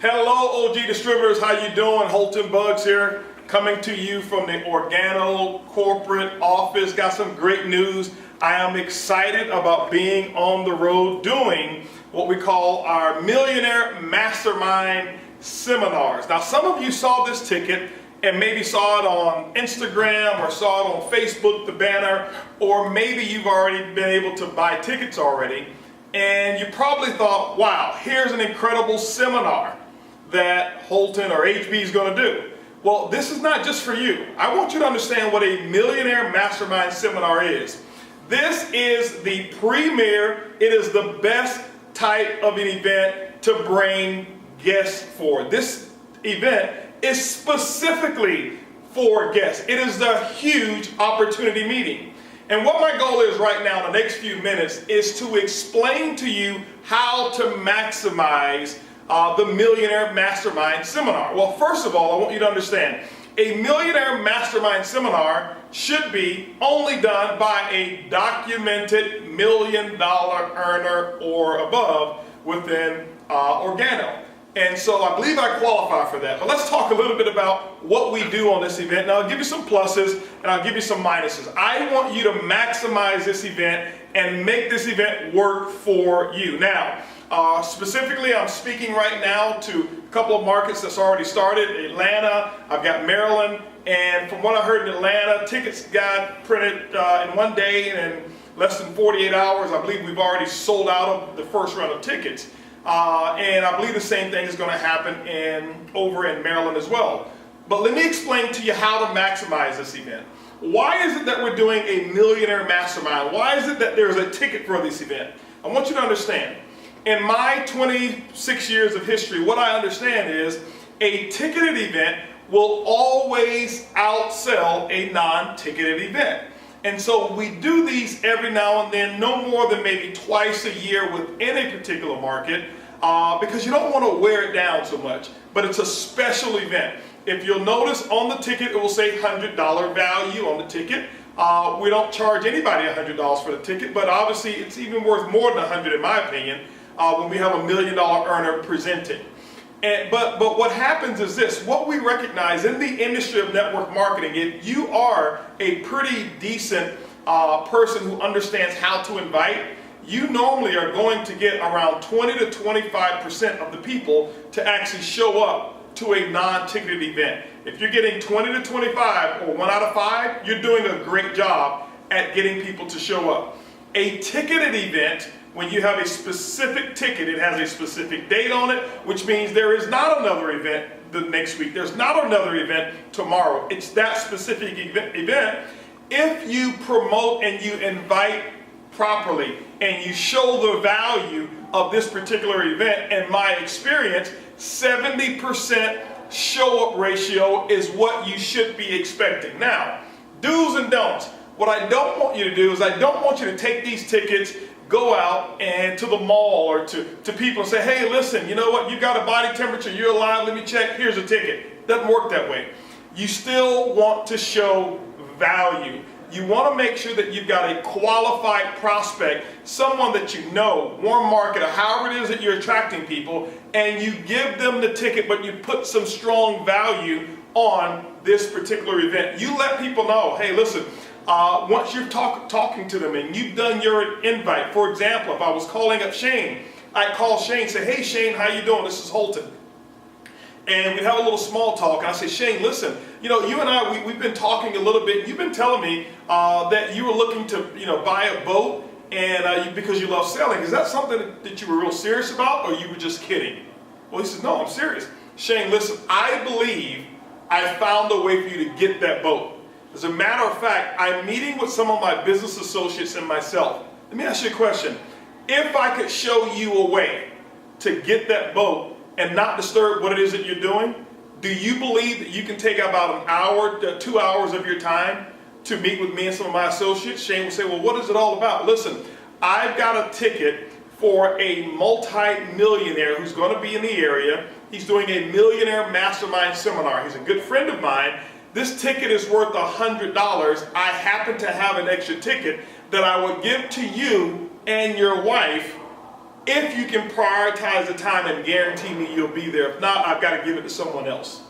Hello, OG Distributors. How you doing? Holton Buggs here, coming to you from the Organo corporate office. Got some great news. I am excited about being on the road doing what we call our Millionaire Mastermind Seminars. Now, some of you saw this ticket and maybe saw it on Instagram or saw it on Facebook, the banner, or maybe you've already been able to buy tickets already, and you probably thought, wow, here's an incredible seminar that Holton or HB is going to do. Well, this is not just for you. I want you to understand what a Millionaire Mastermind Seminar is. This is the premier, it is the best type of an event to bring guests for. This event is specifically for guests. It is the huge opportunity meeting. And what my goal is right now in the next few minutes is to explain to you how to maximize the Millionaire Mastermind Seminar. Well, first of all, I want you to understand, a Millionaire Mastermind Seminar should be only done by a documented $1 million earner or above within Organo. And so I believe I qualify for that. But let's talk a little bit about what we do on this event. Now, I'll give you some pluses and I'll give you some minuses. I want you to maximize this event and make this event work for you. Now, specifically, I'm speaking right now to a couple of markets that's already started. Atlanta, I've got Maryland, and from what I heard in Atlanta, tickets got printed in one day, and in less than 48 hours, I believe we've already sold out of the first run of tickets. And I believe the same thing is going to happen over in Maryland as well. But let me explain to you how to maximize this event. Why is it that we're doing a Millionaire Mastermind? Why is it that there's a ticket for this event? I want you to understand. In my 26 years of history, what I understand is a ticketed event will always outsell a non-ticketed event. And so we do these every now and then, no more than maybe twice a year within a particular market, because you don't want to wear it down so much. But it's a special event. If you'll notice on the ticket, it will say $100 value on the ticket. We don't charge anybody $100 for the ticket, but obviously it's even worth more than $100 in my opinion when we have $1 million earner presenting. But what happens is this: what we recognize in the industry of network marketing, if you are a pretty decent person who understands how to invite, you normally are going to get around 20 to 25% of the people to actually show up to a non-ticketed event. If you're getting 20 to 25 or 1 out of 5, you're doing a great job at getting people to show up. A ticketed event, when you have a specific ticket, it has a specific date on it, which means there is not another event the next week. There's not another event tomorrow. It's that specific event. If you promote and you invite properly and you show the value of this particular event, in my experience, 70% show-up ratio is what you should be expecting. Now, do's and don'ts. What I don't want you to do is I don't want you to take these tickets, go out and to the mall or to people and say, hey, listen, you know what, you got a body temperature, you're alive, let me check, here's a ticket. Doesn't work that way. You still want to show value. You want to make sure that you've got a qualified prospect, someone that you know, warm market, or however it is that you're attracting people, and you give them the ticket, but you put some strong value on this particular event. You let people know, hey, listen, once you're talking to them and you've done your invite, for example, if I was calling up Shane, I'd call Shane and say, hey Shane, how you doing? This is Holton. And we'd have a little small talk. And I say, Shane, listen, you know, you and I, we've been talking a little bit. You've been telling me that you were looking to, buy a boat and because you love sailing. Is that something that you were real serious about, or you were just kidding? Well, he says, no, I'm serious. Shane, listen, I believe I found a way for you to get that boat. As a matter of fact, I'm meeting with some of my business associates and myself. Let me ask you a question. If I could show you a way to get that boat and not disturb what it is that you're doing, do you believe that you can take about an hour to 2 hours of your time to meet with me and some of my associates? Shane will say, well, what is it all about? Listen, I've got a ticket for a multi-millionaire who's going to be in the area. He's doing a Millionaire Mastermind Seminar. He's a good friend of mine. This ticket is worth $100. I happen to have an extra ticket that I would give to you and your wife if you can prioritize the time and guarantee me you'll be there. If not, I've got to give it to someone else.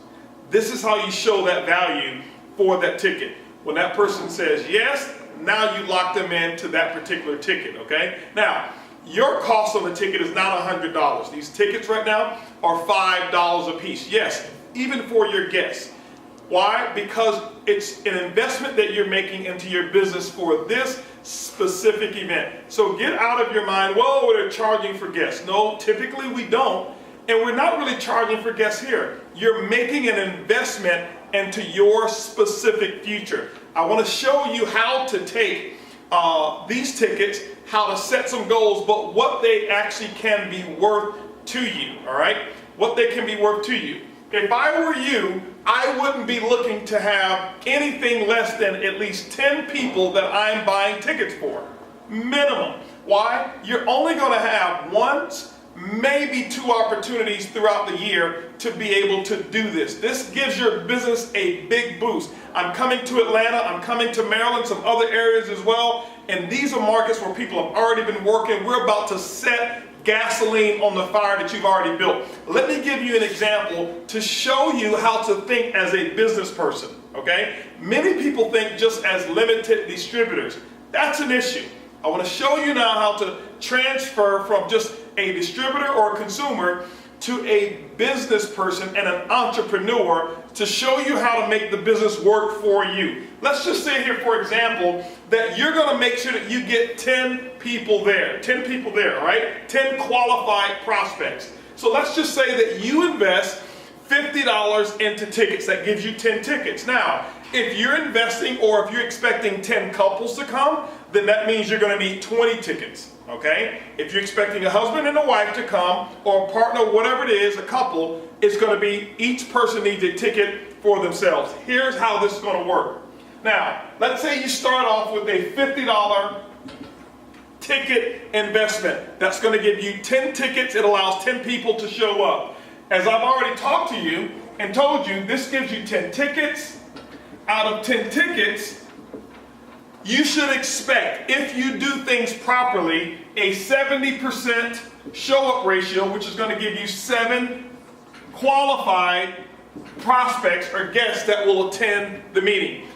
This is how you show that value for that ticket. When that person says yes, now you lock them into that particular ticket, okay? Now, your cost on the ticket is not $100. These tickets right now are $5 a piece. Yes, even for your guests. Why? Because it's an investment that you're making into your business for this specific event. So get out of your mind, well, we're charging for guests. No, typically we don't. And we're not really charging for guests here. You're making an investment into your specific future. I want to show you how to take these tickets, how to set some goals, but what they actually can be worth to you, all right? What they can be worth to you. If I were you, I wouldn't be looking to have anything less than at least 10 people that I'm buying tickets for. Minimum. Why? You're only going to have once, maybe 2 opportunities throughout the year to be able to do this. This gives your business a big boost. I'm coming to Atlanta, I'm coming to Maryland, some other areas as well, and these are markets where people have already been working. We're about to set gasoline on the fire that you've already built. Let me give you an example to show you how to think as a business person, okay? Many people think just as limited distributors. That's an issue. I want to show you now how to transfer from just a distributor or a consumer to a business person and an entrepreneur to show you how to make the business work for you. Let's just say here, for example, that you're going to make sure that you get 10 people there. 10 people there, right? 10 qualified prospects. So let's just say that you invest $50 into tickets. That gives you 10 tickets. Now, if you're investing or if you're expecting 10 couples to come, then that means you're going to need 20 tickets, okay? If you're expecting a husband and a wife to come, or a partner, whatever it is, a couple, it's going to be each person needs a ticket for themselves. Here's how this is going to work. Now, let's say you start off with a $50 ticket investment. That's going to give you 10 tickets. It allows 10 people to show up. As I've already talked to you and told you, this gives you 10 tickets. Out of 10 tickets, you should expect, if you do things properly, a 70% show-up ratio, which is going to give you 7 qualified prospects or guests that will attend the meeting.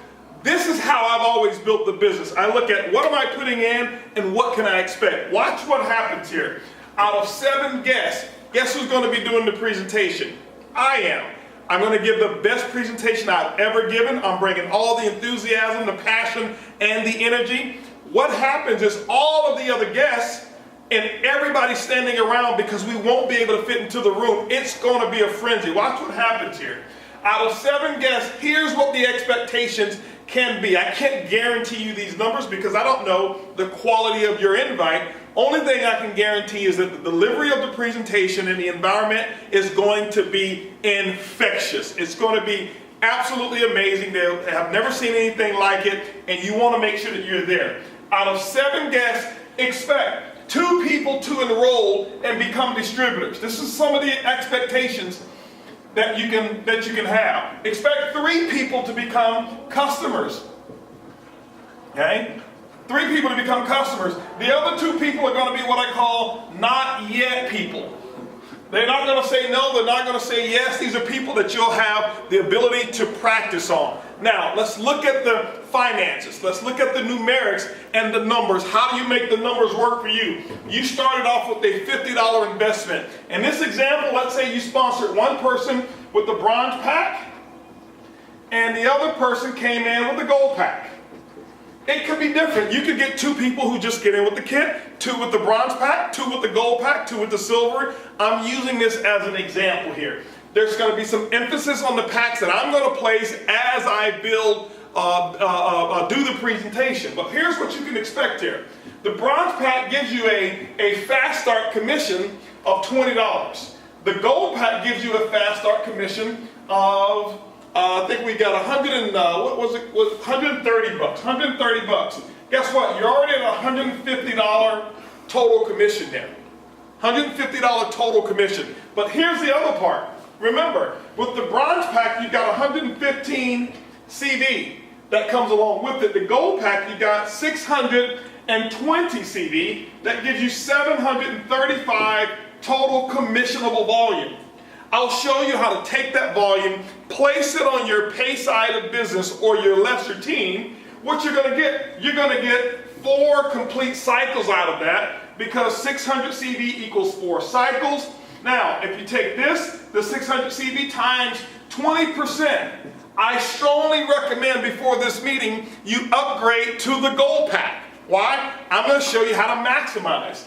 This is how I've always built the business. I look at what am I putting in and what can I expect. Watch what happens here. Out of 7 guests, guess who's going to be doing the presentation? I am. I'm going to give the best presentation I've ever given. I'm bringing all the enthusiasm, the passion, and the energy. What happens is all of the other guests and everybody standing around, because we won't be able to fit into the room, it's going to be a frenzy. Watch what happens here. Out of 7 guests, here's what the expectations can be. I can't guarantee you these numbers because I don't know the quality of your invite. Only thing I can guarantee is that the delivery of the presentation and the environment is going to be infectious. It's going to be absolutely amazing. They have never seen anything like it, and you want to make sure that you're there. Out of 7 guests, expect 2 people to enroll and become distributors. This is some of the expectations that you can have. Expect 3 people to become customers. Okay? 3 people to become customers. The other 2 people are going to be what I call not yet people. They're not going to say no, they're not going to say yes. These are people that you'll have the ability to practice on. Now, let's look at the finances. Let's look at the numerics and the numbers. How do you make the numbers work for you? You started off with a $50 investment. In this example, let's say you sponsored one person with the bronze pack and the other person came in with the gold pack. It could be different. You could get 2 people who just get in with the kit, 2 with the bronze pack, 2 with the gold pack, 2 with the silver. I'm using this as an example here. There's going to be some emphasis on the packs that I'm going to place as I build, do the presentation. But here's what you can expect here. The bronze pack gives you a fast start commission of $20. The gold pack gives you a fast start commission of I think we got $130 bucks. $130 bucks. Guess what? You're already at $150 total commission there. $150 total commission. But here's the other part. Remember, with the bronze pack, you got 115 CD that comes along with it. The gold pack, you got $650 and 20 CV, that gives you 735 total commissionable volume. I'll show you how to take that volume, place it on your pay side of business or your lesser team. What you're going to get? You're going to get 4 complete cycles out of that, because 600 CV equals 4 cycles. Now, if you take this, the 600 CV times 20%, I strongly recommend before this meeting you upgrade to the Gold Pack. Why? I'm going to show you how to maximize.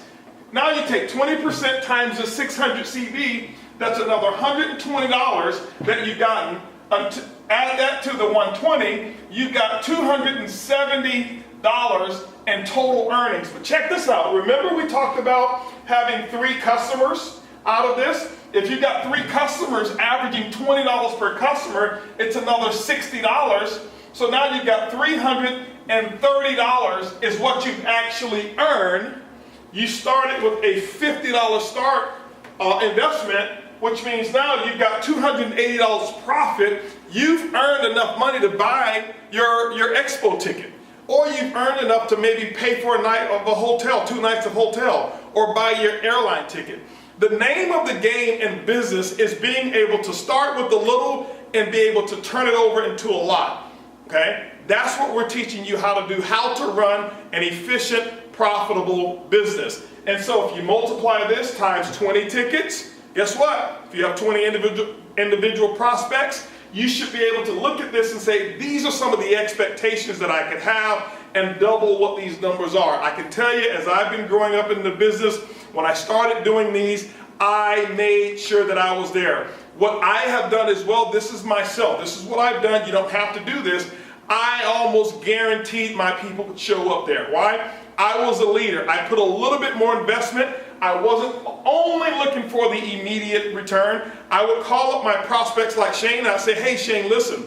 Now you take 20% times the 600 CV, that's another $120 that you've gotten. Add that to the 120, you've got $270 in total earnings. But check this out. Remember we talked about having 3 customers out of this? If you've got 3 customers averaging $20 per customer, it's another $60. So now you've got $330 is what you've actually earned. You started with a $50 start investment, which means now you've got $280 profit. You've earned enough money to buy your expo ticket. Or you've earned enough to maybe pay for a night of a hotel, 2 nights of hotel, or buy your airline ticket. The name of the game in business is being able to start with a little and be able to turn it over into a lot. Okay? That's what we're teaching you how to do, how to run an efficient, profitable business. And so if you multiply this times 20 tickets, guess what? If you have 20 individual prospects, you should be able to look at this and say, these are some of the expectations that I could have, and double what these numbers are. I can tell you, as I've been growing up in the business, when I started doing these, I made sure that I was there. What I have done as well, this is myself. This is what I've done. You don't have to do this. I almost guaranteed my people would show up there. Why? I was a leader. I put a little bit more investment. I wasn't only looking for the immediate return. I would call up my prospects like Shane, and I'd say, hey Shane, listen,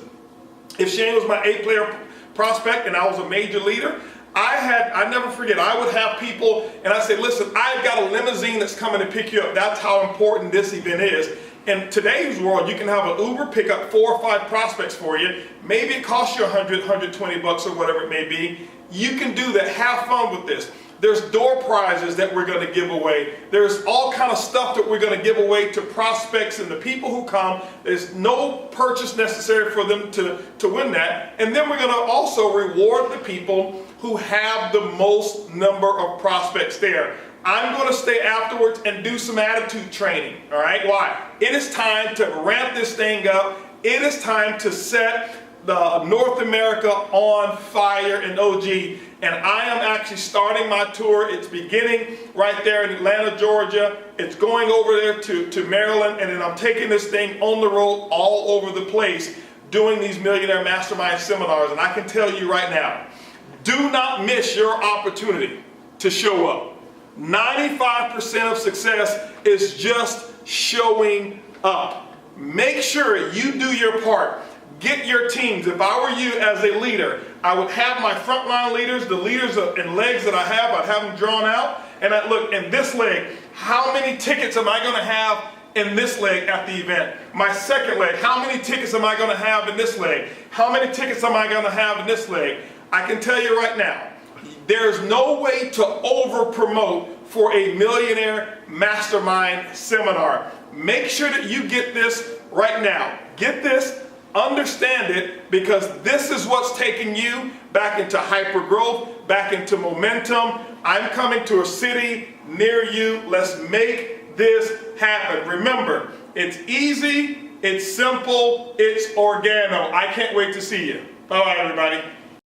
if Shane was my A-player prospect and I was a major leader, I never forget, I would have people and I'd say, listen, I've got a limousine that's coming to pick you up. That's how important this event is. In today's world, you can have an Uber pick up 4 or 5 prospects for you. Maybe it costs you $100, $120 or whatever it may be. You can do that. Have fun with this. There's door prizes that we're going to give away. There's all kind of stuff that we're going to give away to prospects and the people who come. There's no purchase necessary for them to win that. And then we're going to also reward the people who have the most number of prospects there. I'm going to stay afterwards and do some attitude training. All right? Why? It is time to ramp this thing up. It is time to set the North America on fire in OG. And I am actually starting my tour. It's beginning right there in Atlanta, Georgia. It's going over there to Maryland. And then I'm taking this thing on the road all over the place doing these Millionaire Mastermind Seminars. And I can tell you right now, do not miss your opportunity to show up. 95% of success is just showing up. Make sure you do your part. Get your teams. If I were you as a leader, I would have my frontline leaders, the leaders and legs that I have, I'd have them drawn out. And I'd look, in this leg, how many tickets am I going to have in this leg at the event? My second leg, how many tickets am I going to have in this leg? How many tickets am I going to have in this leg? I can tell you right now, there's no way to over-promote for a Millionaire Mastermind Seminar. Make sure that you get this right now. Get this. Understand it, because this is what's taking you back into hyper growth, back into momentum. I'm coming to a city near you. Let's make this happen. Remember, it's easy, it's simple, it's organo. I can't wait to see you. Bye-bye, everybody.